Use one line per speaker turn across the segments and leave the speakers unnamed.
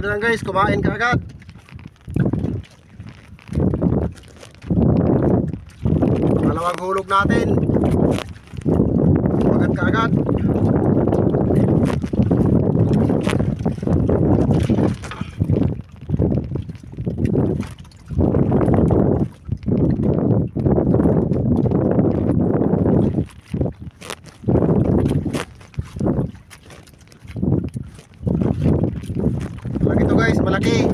na lang guys, kumain ka agad. Pangalawang hulog natin. Kumagat ka agad. Malaki to guys, malaki.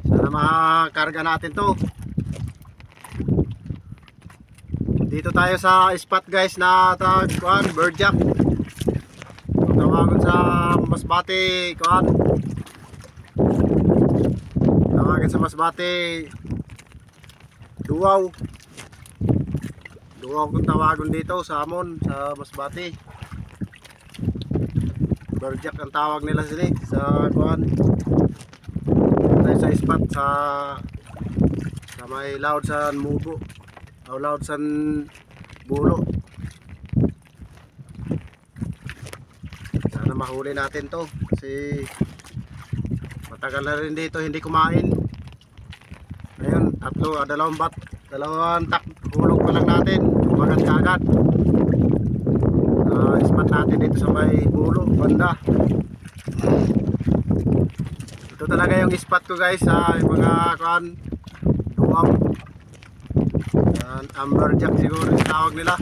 Sana makakarga natin to. Dito tayo sa spot guys na kuan, birdjack. Tawagan sa Masbate kuan. Tawagan sa Masbate Duwaw. Duwaw kung tawagan dito sa Amon, sa Masbate. Birdjack ang tawag nila sila sa kuan. Tayo sa spot sa may laod sa Mubo. O laod sa Bulo. Sana mahuli natin to kasi matagal na rin dito hindi kumain. Ngayon, dalawang hulog pa lang natin. Kumagat kaagad. Spot natin dito sa may Bulo, banda. Ito talaga yung spot ko guys sa mga kuan, duwam. Amberjack siguro yung tawag nila.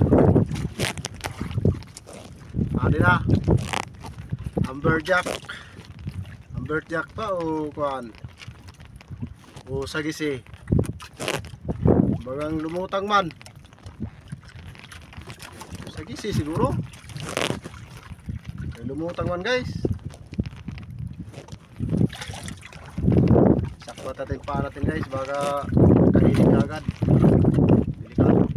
Na Amberjack. Amberjack pa o kuan, o sagisi. Bagang lumutang man. Sagisi siguro. Lumutang man guys. Sakto natin pa natin guys, baka kainin agad. Delikado.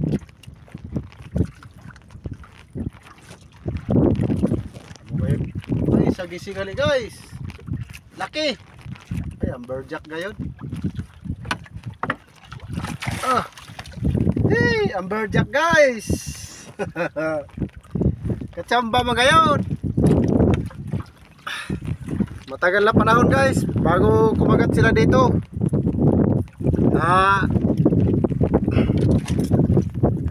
Ay, sagisi gali guys. Laki. Ay, amberjack gayon. Hey, amberjack guys. Katsamba magayon. Matagal na panahon guys bago kumagat sila dito.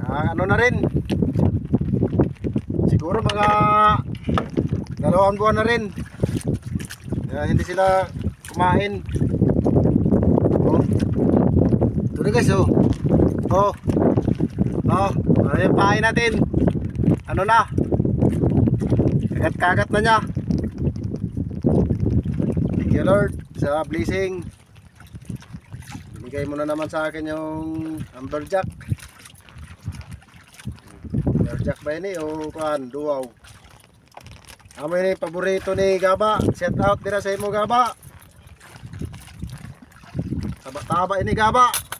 Ano na rin, siguro mga 2 buwan na rin hindi sila kumain. Ito na guys yung pahay natin. Ano na, kagat-kagat na niya. Thank you Lord sa blessing. Binigay mo na naman sa akin yung amberjack. Amberjack ba yun o kuan, duwaw. Amo yun yung paborito ni Gaba. Shout out dira sa imo Gaba. Taba-taba ini Gaba.